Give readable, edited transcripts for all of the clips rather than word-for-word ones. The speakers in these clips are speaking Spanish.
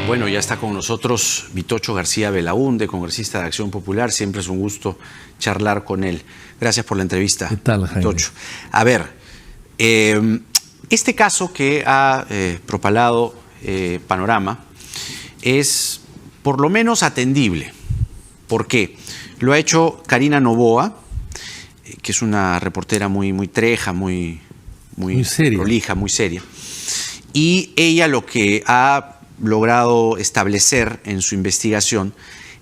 Bueno, ya está con nosotros Vitocho García Belaúnde, congresista de Acción Popular. Siempre es un gusto charlar con él. Gracias por la entrevista. ¿Qué tal, Jaime? Vitocho. A ver, este caso que ha propalado Panorama es por lo menos atendible. ¿Por qué? Lo ha hecho Karina Noboa, que es una reportera muy treja, muy seria, prolija, muy seria. Y ella lo que ha logrado establecer en su investigación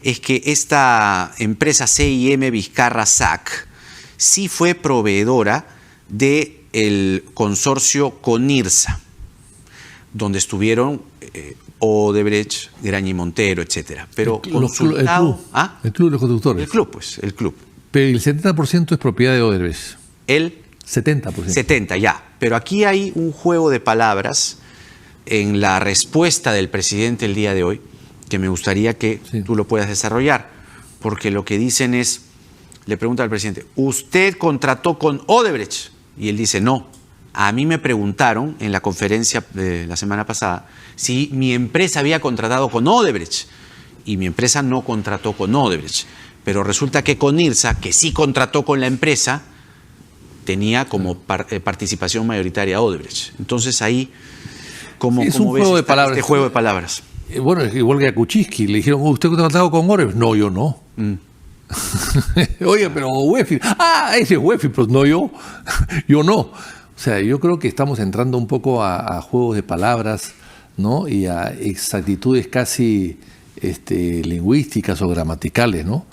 es que esta empresa C&M Vizcarra SAC sí fue proveedora del consorcio Conirsa, donde estuvieron Odebrecht, Graña Montero, etcétera. Pero el club de constructores. El club, pues, el club. Pero el 70% es propiedad de Odebrecht. El 70%. 70, ya. Pero aquí hay un juego de palabras en la respuesta del presidente el día de hoy, que me gustaría que tú lo puedas desarrollar, porque lo que dicen es, le pregunta al presidente, ¿usted contrató con Odebrecht? Y él dice, no, a mí me preguntaron en la conferencia de la semana pasada si mi empresa había contratado con Odebrecht, y mi empresa no contrató con Odebrecht, pero resulta que Conirsa, que sí contrató con la empresa, tenía como participación mayoritaria Odebrecht. Entonces ahí, ¿cómo es un ves juego de palabras. Este juego de palabras? Bueno, es igual que a Kuczynski. Le dijeron, ¿usted ha tratado con Odebrecht? No, yo no. Oye, pero Weffi. Ese es Weffi, pero no yo. Yo no. O sea, yo creo que estamos entrando un poco a juegos de palabras, ¿no? Y a exactitudes casi lingüísticas o gramaticales, ¿no?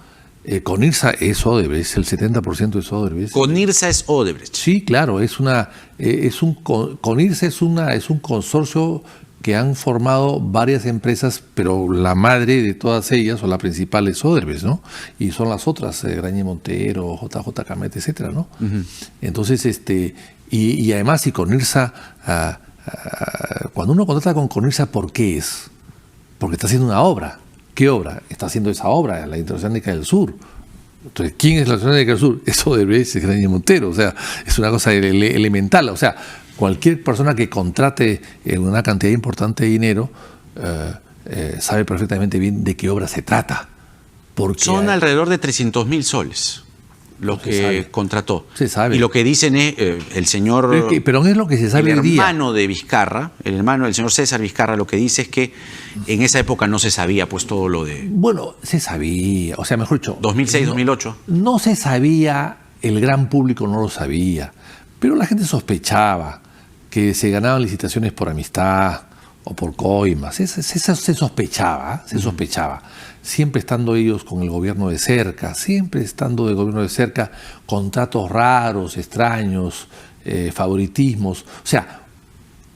Conirsa es Odebrecht, el 70% es Odebrecht. Conirsa es Odebrecht. Sí, claro, Conirsa es un consorcio que han formado varias empresas, pero la madre de todas ellas, o la principal, es Odebrecht, ¿no? Y son las otras, Graña Montero, JJ Camet, etcétera, ¿no? Entonces, y además, si Conirsa, cuando uno contrata con Conirsa, ¿por qué es? Porque está haciendo una obra. ¿Qué obra? Está haciendo esa obra, la Interoceánica del Sur. Entonces, ¿quién es la Interoceánica del Sur? Es Odebrecht, es Graña Montero. O sea, es una cosa elemental. O sea, cualquier persona que contrate una cantidad importante de dinero sabe perfectamente bien de qué obra se trata. Son alrededor de 300.000 soles lo que contrató. Se sabe. Y lo que dicen es el señor... Pero es lo que se sabe hoy día. El hermano de Vizcarra, el hermano del señor César Vizcarra, lo que dice es que en esa época no se sabía pues todo lo de... Bueno, se sabía, o sea, mejor dicho... 2006, 2008. No se sabía, el gran público no lo sabía, pero la gente sospechaba que se ganaban licitaciones por amistad o por coimas. Se sospechaba, siempre estando ellos con el gobierno de cerca, contratos raros, extraños, favoritismos. O sea,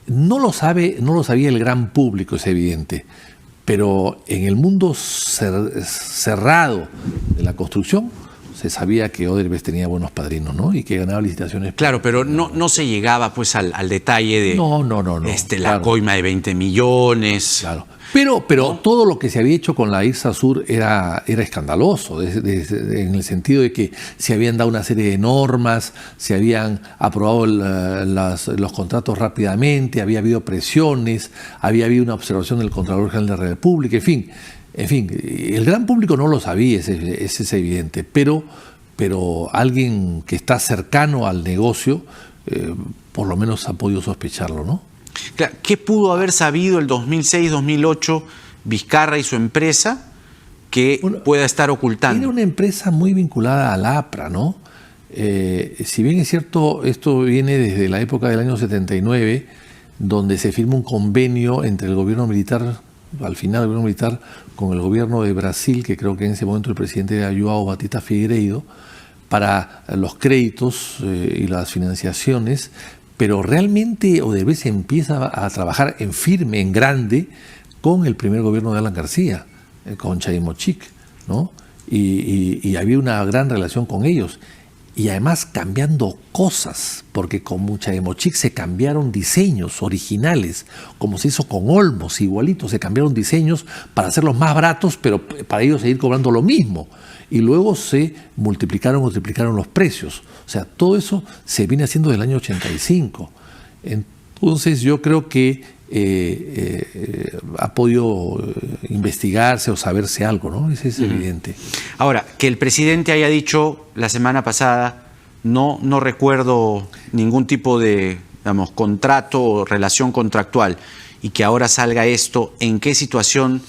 no lo sabía el gran público, es evidente, pero en el mundo cerrado de la construcción se sabía que Odebrecht tenía buenos padrinos, ¿no? Y que ganaba licitaciones. Claro, pero no se llegaba pues al detalle de la coima de 20 millones. Claro. Pero todo lo que se había hecho con la IRSA Sur era escandaloso, en el sentido de que se habían dado una serie de normas, se habían aprobado los contratos rápidamente, había habido presiones, había habido una observación del Contralor General de la República, en fin, el gran público no lo sabía, es evidente, pero alguien que está cercano al negocio, por lo menos ha podido sospecharlo, ¿no? Claro, ¿qué pudo haber sabido el 2006-2008 Vizcarra y su empresa que pueda estar ocultando? Era una empresa muy vinculada al APRA, ¿no? Si bien es cierto, esto viene desde la época del año 79, donde se firma un convenio entre el gobierno militar, al final el gobierno militar, con el gobierno de Brasil, que creo que en ese momento el presidente era João Batista Figueiredo, para los créditos y las financiaciones, pero realmente Odebrecht empieza a trabajar en firme, en grande, con el primer gobierno de Alan García, con Chaimochic, ¿no? Y había una gran relación con ellos. Y además cambiando cosas, porque con Chaimochic se cambiaron diseños originales, como se hizo con Olmos, igualitos, se cambiaron diseños para hacerlos más baratos, pero para ellos seguir cobrando lo mismo. Y luego se multiplicaron o triplicaron los precios. O sea, todo eso se viene haciendo desde el año 85. Entonces yo creo que ha podido investigarse o saberse algo, ¿no? Eso es evidente. Ahora, que el presidente haya dicho la semana pasada, no recuerdo ningún tipo de, digamos, contrato o relación contractual, y que ahora salga esto, ¿en qué situación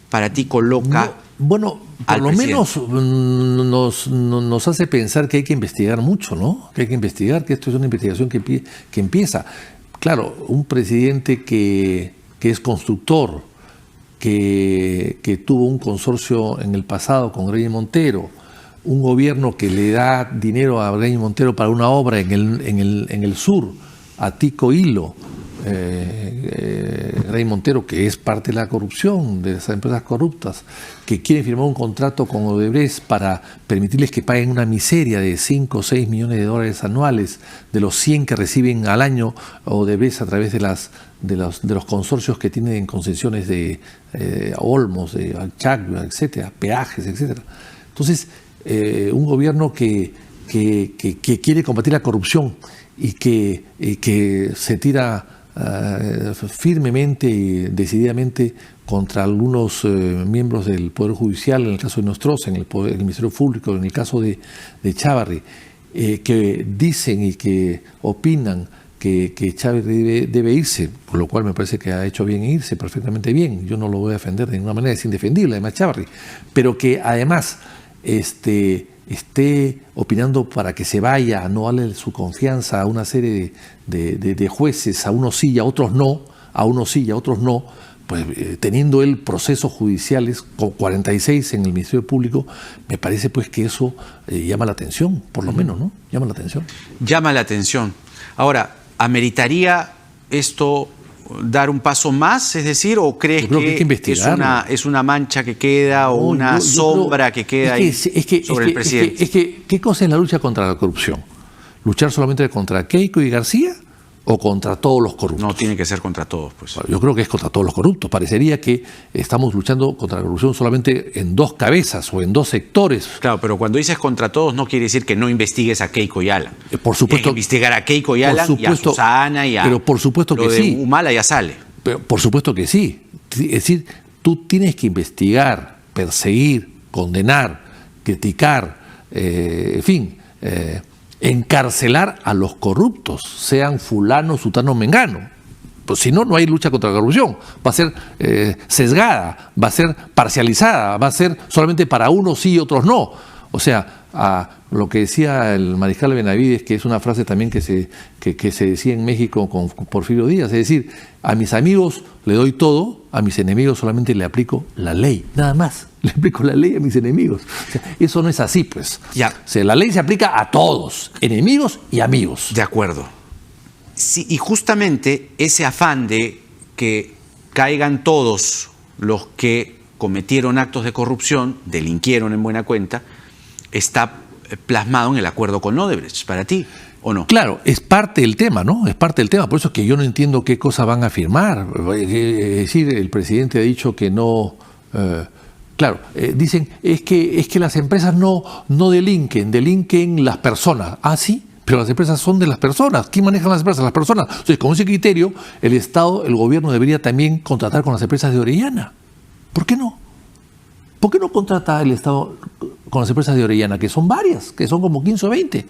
para ti coloca? Bueno, por lo menos nos hace pensar que hay que investigar mucho, ¿no? Que hay que investigar, que esto es una investigación que empieza. Claro, un presidente que es constructor, que tuvo un consorcio en el pasado con Grey Montero, un gobierno que le da dinero a Grey Montero para una obra en el sur, a Tico Hilo, Grey Montero, que es parte de la corrupción, de esas empresas corruptas, que quieren firmar un contrato con Odebrecht para permitirles que paguen una miseria de 5 o 6 millones de dólares anuales de los 100 que reciben al año Odebrecht a través de los consorcios que tienen en concesiones de Olmos, de Chacra, etcétera, peajes, etcétera. Entonces, un gobierno que quiere combatir la corrupción y que se tira firmemente y decididamente contra algunos miembros del Poder Judicial, en el caso de Nostroza, en el Ministerio Público, en el caso de Chávarri, que dicen y que opinan que Chávarri debe irse, por lo cual me parece que ha hecho bien irse, perfectamente bien. Yo no lo voy a defender de ninguna manera, es indefendible además Chávarri, pero que además esté opinando para que se vaya, no darle su confianza a una serie de jueces, a unos sí y a otros no, pues teniendo él procesos judiciales con 46 en el Ministerio Público, me parece pues que eso llama la atención, por lo menos, ¿no? Llama la atención. Llama la atención. Ahora, ¿ameritaría esto dar un paso más, es decir, o crees que es una mancha que queda o una sombra que queda ahí sobre el presidente? ¿Qué cosa es la lucha contra la corrupción? ¿Luchar solamente contra Keiko y García o contra todos los corruptos? No, tiene que ser contra todos, pues. Yo creo que es contra todos los corruptos. Parecería que estamos luchando contra la corrupción solamente en dos cabezas o en dos sectores. Claro, pero cuando dices contra todos no quiere decir que no investigues a Keiko y Alan. Por supuesto. Tienes que investigar a Keiko y Alan y a Susana y a... Pero por supuesto que sí. Humala ya sale. Pero por supuesto que sí. Es decir, tú tienes que investigar, perseguir, condenar, criticar, encarcelar a los corruptos, sean fulano, sutano, mengano. Pues si no, no hay lucha contra la corrupción. Va a ser sesgada, va a ser parcializada, va a ser solamente para unos sí y otros no. O sea, a lo que decía el mariscal Benavides, que es una frase también que se decía en México con Porfirio Díaz, es decir, a mis amigos le doy todo, a mis enemigos solamente le aplico la ley, nada más. Le aplico la ley a mis enemigos. O sea, eso no es así, pues. Ya. O sea, la ley se aplica a todos, enemigos y amigos. De acuerdo. Sí, y justamente ese afán de que caigan todos los que cometieron actos de corrupción, delinquieron en buena cuenta, está plasmado en el acuerdo con Odebrecht, para ti, ¿o no? Claro, es parte del tema, ¿no? Es parte del tema. Por eso es que yo no entiendo qué cosa van a firmar. Es decir, el presidente ha dicho que no... Claro, dicen, es que las empresas no delinquen las personas. Ah, sí, pero las empresas son de las personas. ¿Quién maneja las empresas? Las personas. Entonces, con ese criterio, el Estado, el gobierno debería también contratar con las empresas de Orellana. ¿Por qué no? ¿Por qué no contrata el Estado con las empresas de Orellana? Que son varias, que son como 15 o 20.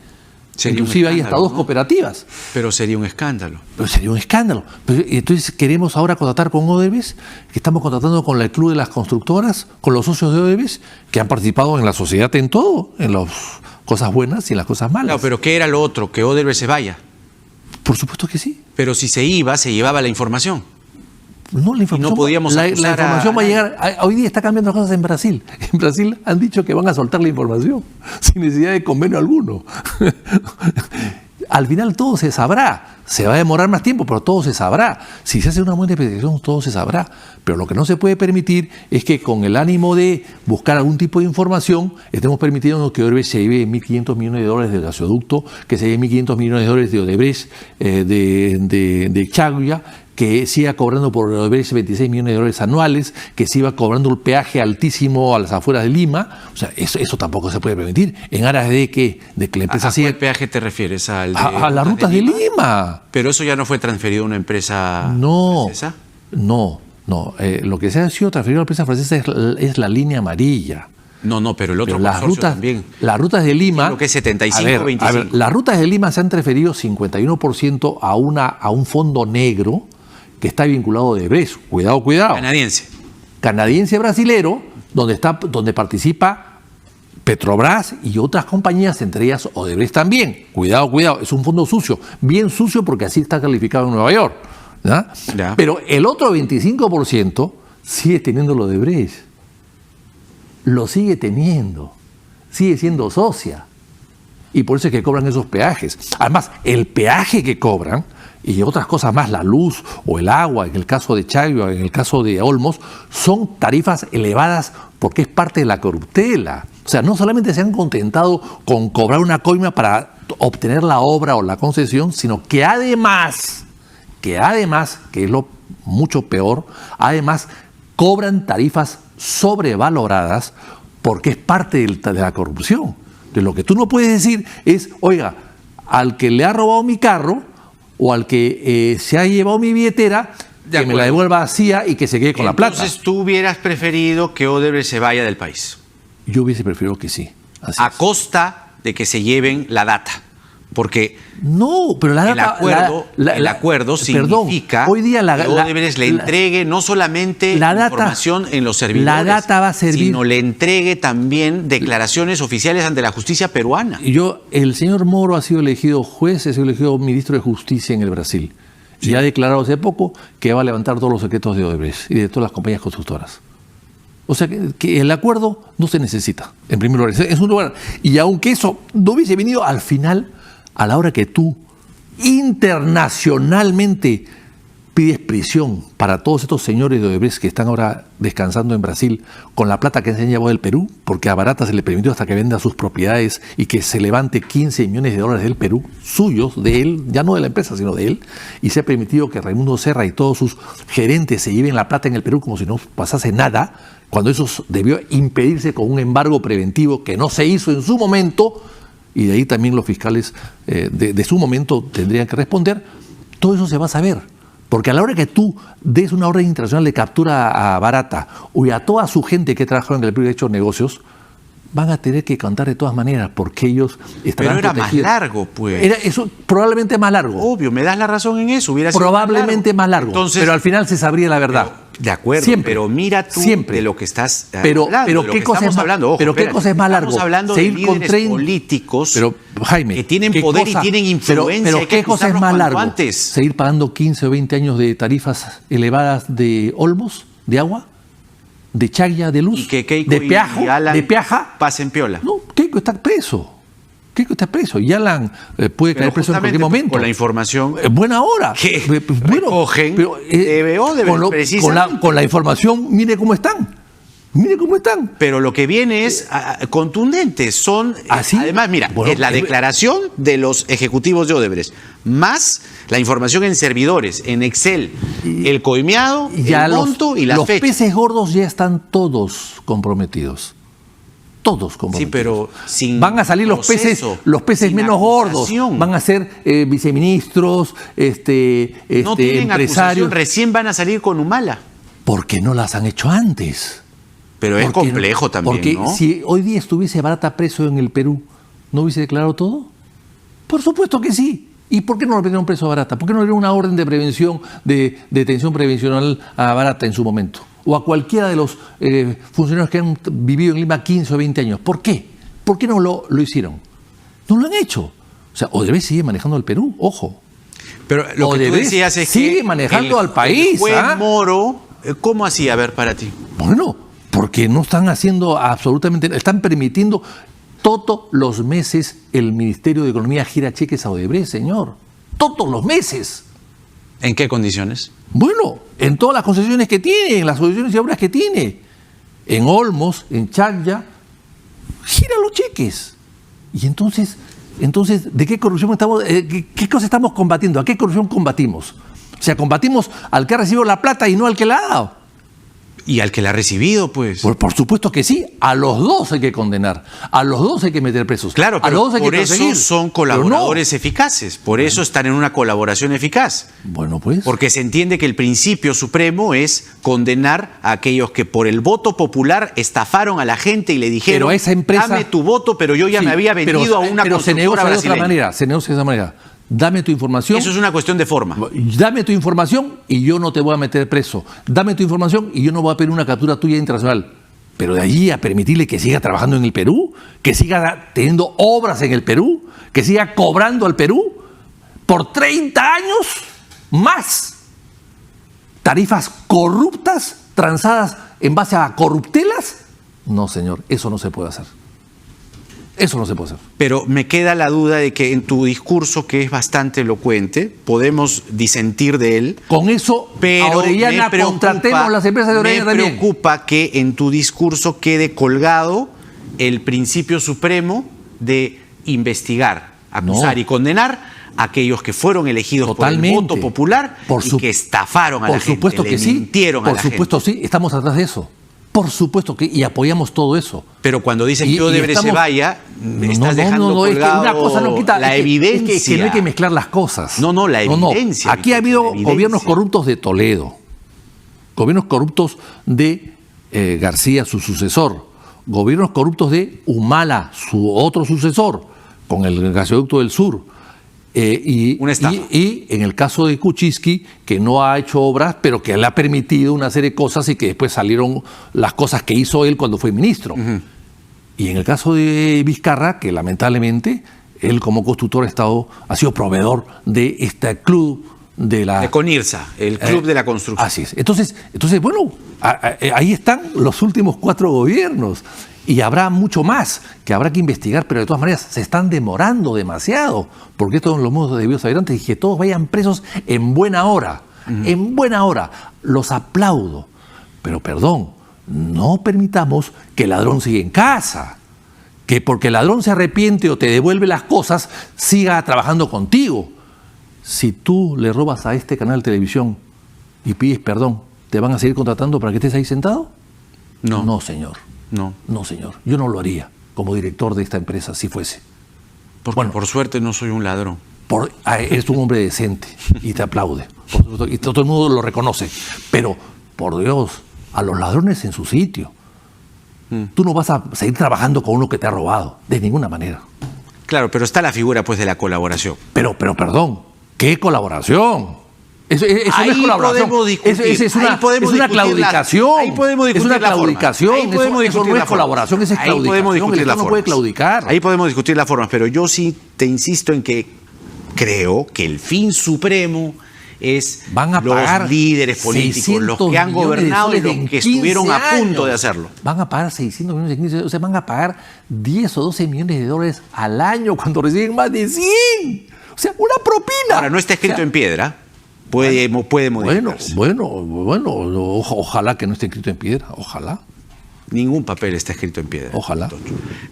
Inclusive hay hasta 2 cooperativas. Pero sería un escándalo. Pero sería un escándalo. Pero, entonces queremos ahora contratar con Odebrecht, que estamos contratando con el Club de las Constructoras, con los socios de Odebrecht, que han participado en la sociedad en todo, en las cosas buenas y en las cosas malas. Claro, pero ¿qué era lo otro? Que Odebrecht se vaya. Por supuesto que sí. Pero si se iba, se llevaba la información. No, la información, no podíamos la información va a llegar. Hoy día está cambiando las cosas en Brasil. En Brasil han dicho que van a soltar la información sin necesidad de convenio alguno. Al final todo se sabrá. Se va a demorar más tiempo, pero todo se sabrá. Si se hace una buena investigación, todo se sabrá. Pero lo que no se puede permitir es que con el ánimo de buscar algún tipo de información, estemos permitiendo que Odebrecht se lleve 1.500 millones de dólares del gasoducto, que se lleve 1.500 millones de dólares de Odebrecht, de Chagria, que siga cobrando por Odebrecht 26 millones de dólares anuales, que se iba cobrando el peaje altísimo a las afueras de Lima. O sea, eso tampoco se puede permitir. ¿En aras de qué? De que la empresa siga... ¿A qué peaje te refieres? A las rutas de Lima. Pero eso ya no fue transferido a una empresa francesa. No. Lo que se ha sido transferido a la empresa francesa es la línea amarilla. No, pero el otro pero consorcio también. Las rutas de Lima... Lo que es 75-25. A ver, las rutas de Lima se han transferido 51% a un fondo negro que está vinculado a Odebrecht. Cuidado. Canadiense brasilero, donde participa Petrobras y otras compañías, entre ellas Odebrecht también. Cuidado. Es un fondo sucio. Bien sucio porque así está calificado en Nueva York. ¿Ya? Pero el otro 25% sigue teniendo lo de Odebrecht. Lo sigue teniendo, sigue siendo socia. Y por eso es que cobran esos peajes. Además, el peaje que cobran, y otras cosas más, la luz o el agua, en el caso de Chagua, en el caso de Olmos, son tarifas elevadas porque es parte de la corruptela. O sea, no solamente se han contentado con cobrar una coima para obtener la obra o la concesión, sino que además, que es lo mucho peor, además cobran tarifas sobrevaloradas porque es parte de la corrupción. De lo que tú no puedes decir es, oiga, al que le ha robado mi carro o al que se ha llevado mi billetera, que me la devuelva vacía y que se quede con la plata. Entonces tú hubieras preferido que Odebrecht se vaya del país. Yo hubiese preferido que sí. A costa de que se lleven la data. Porque no, pero el acuerdo significa hoy día que Odebrecht le entregue no solamente información en los servidores, sino le entregue también declaraciones oficiales ante la justicia peruana. El señor Moro ha sido elegido juez, ha sido elegido ministro de Justicia en el Brasil. Sí. Y ha declarado hace poco que va a levantar todos los secretos de Odebrecht y de todas las compañías constructoras. O sea que el acuerdo no se necesita, en primer lugar. Es un lugar. Y aunque eso no hubiese venido al final, a la hora que tú internacionalmente pides prisión para todos estos señores de Odebrecht que están ahora descansando en Brasil con la plata que se han llevado del Perú, porque a Barata se le permitió hasta que venda sus propiedades y que se levante 15 millones de dólares del Perú, suyos, de él, ya no de la empresa, sino de él, y se ha permitido que Raimundo Serra y todos sus gerentes se lleven la plata en el Perú como si no pasase nada, cuando eso debió impedirse con un embargo preventivo que no se hizo en su momento. Y de ahí también los fiscales de su momento tendrían que responder. Todo eso se va a saber. Porque a la hora que tú des una orden internacional de captura a Barata o a toda su gente que trabaja en el Perú y ha hecho negocios, van a tener que cantar de todas maneras porque ellos estarán Pero era protegidos. más largo, pues. Era eso, probablemente más largo. Obvio, me das la razón en eso. Hubiera sido probablemente más largo. Entonces, pero al final se sabría la verdad. De acuerdo, siempre, pero mira tú siempre. de lo que estás pero, hablando. Pero de lo ¿qué que cosa estamos es hablando? Ojo, pero ¿qué cosa es más largo? Estamos hablando de líderes políticos pero, Jaime, que tienen poder y tienen influencia. Pero ¿qué cosa es más largo? Antes. ¿Seguir pagando 15 o 20 años de tarifas elevadas de Olmos, de agua, de Chagua, de luz, y que Keiko de Peaja? Pasen piola. No, Keiko está preso. Keiko está preso y Alan puede caer preso en cualquier momento. Con la información buena hora que recogen con la información, mire cómo están. Mire cómo están. Pero lo que viene es contundente. Son, además, mira, es la declaración de los ejecutivos de Odebrecht, más la información en servidores, en Excel, el coimeado, el monto y las fechas. Los peces gordos ya están todos comprometidos. Todos comprometidos. Sí, pero sin van a salir los peces menos gordos. Van a ser viceministros, no tienen empresarios. Recién van a salir con Humala. ¿Por qué no las han hecho antes? Pero es complejo también, porque ¿no? Si hoy día estuviese Barata preso en el Perú, ¿no hubiese declarado todo? Por supuesto que sí. ¿Y por qué no lo metieron preso a Barata? ¿Por qué no le dieron una orden de prevención, de detención prevencional a Barata en su momento? O a cualquiera de los funcionarios que han vivido en Lima 15 o 20 años. ¿Por qué? ¿Por qué no lo hicieron? No lo han hecho. O sea, Odebrecht sigue manejando el Perú, ojo. Pero lo que tú decías es sigue manejando al país. El juez Moro, ¿cómo hacía? A ver, para ti. Bueno, porque no están haciendo absolutamente, están permitiendo todos los meses el Ministerio de Economía gira cheques a Odebrecht, señor. Todos los meses. ¿En qué condiciones? Bueno, en todas las concesiones que tiene, en las concesiones y obras que tiene. En Olmos, en Chagua, gira los cheques. Y entonces, ¿de qué corrupción estamos, qué cosa estamos combatiendo? ¿A qué corrupción combatimos? O O sea, combatimos al que ha recibido la plata y no al que la ha dado. Y al que la ha recibido, pues. Por supuesto que sí. A los dos hay que condenar. A los dos hay que meter presos. Claro, pero a los dos hay por que eso perseguir. son colaboradores eficaces. Por eso están en una colaboración eficaz. Bueno, pues. Porque se entiende que el principio supremo es condenar a aquellos que por el voto popular estafaron a la gente y le dijeron, pero esa empresa, dame tu voto, pero yo ya me había vendido a una constructora brasileña. Se negocia de otra manera. Dame tu información. Eso es una cuestión de forma. Dame tu información y yo no te voy a meter preso. Dame tu información y yo no voy a pedir una captura tuya internacional. Pero de allí a permitirle que siga trabajando en el Perú, que siga teniendo obras en el Perú, que siga cobrando al Perú por 30 años más. Tarifas corruptas, transadas en base a corruptelas. No, señor, eso no se puede hacer. Eso no se puede hacer. Pero me queda la duda de que en tu discurso, que es bastante elocuente, podemos disentir de él. Con eso, pero a Orellana contratemos las empresas de Orellana también. Me preocupa que en tu discurso quede colgado el principio supremo de investigar, acusar y condenar a aquellos que fueron elegidos totalmente por el voto popular y que estafaron a la gente. Por supuesto que sí. Mintieron a la gente. Por supuesto sí, estamos atrás de eso. Por supuesto que, y apoyamos todo eso. Pero cuando dicen que Odebrecht se vaya, estás dejando colgado una cosa no quita, la evidencia. Es que no hay que mezclar las cosas. La evidencia. Aquí ha habido gobiernos corruptos de Toledo, gobiernos corruptos de García, su sucesor, gobiernos corruptos de Humala, su otro sucesor, con el gasoducto del sur. Y en el caso de Kuczynski, que no ha hecho obras, pero que le ha permitido una serie de cosas y que después salieron las cosas que hizo él cuando fue ministro. Y en el caso de Vizcarra, que lamentablemente él como constructor ha sido proveedor de este club de CONIRSA, el club de la construcción. Así es. Entonces bueno, ahí están los últimos 4 gobiernos. Y habrá mucho más que habrá que investigar, pero de todas maneras se están demorando demasiado, porque esto lo hemos debido saber antes, y que todos vayan presos en buena hora, en buena hora. Los aplaudo, pero perdón, no permitamos que el ladrón siga en casa, que porque el ladrón se arrepiente o te devuelve las cosas, siga trabajando contigo. Si tú le robas a este canal de televisión y pides perdón, ¿te van a seguir contratando para que estés ahí sentado? No. No, señor. No, señor. Yo no lo haría como director de esta empresa si fuese. Porque por suerte no soy un ladrón. Eres un hombre decente y te aplaude. Y todo el mundo lo reconoce. Pero, por Dios, a los ladrones en su sitio. Tú no vas a seguir trabajando con uno que te ha robado. De ninguna manera. Claro, pero está la figura pues de la colaboración. Pero perdón, ¿qué colaboración? Eso no es colaboración. Es una claudicación. Ahí podemos discutir la claudicación. Eso no es colaboración, eso es claudicación. Ahí podemos discutir las formas. No puede claudicar. Ahí podemos discutir las formas, pero yo sí te insisto en que creo que el fin supremo es los líderes políticos, los que han gobernado y los que estuvieron a punto de hacerlo. Van a pagar 600 millones de 15, o sea, van a pagar 10 o 12 millones de dólares al año cuando reciben más de 100. O sea, una propina. Ahora, no está escrito en piedra. Puede modificarse. Bueno, ojalá que no esté escrito en piedra, ojalá. Ningún papel está escrito en piedra. Ojalá.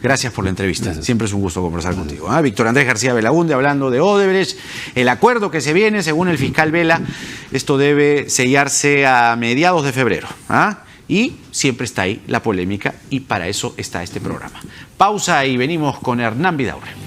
Gracias por la entrevista. Gracias. Siempre es un gusto conversar contigo. Víctor Andrés García Belaúnde hablando de Odebrecht, el acuerdo que se viene, según el fiscal Vela, esto debe sellarse a mediados de febrero. Y siempre está ahí la polémica y para eso está este programa. Pausa y venimos con Hernán Vidaurre.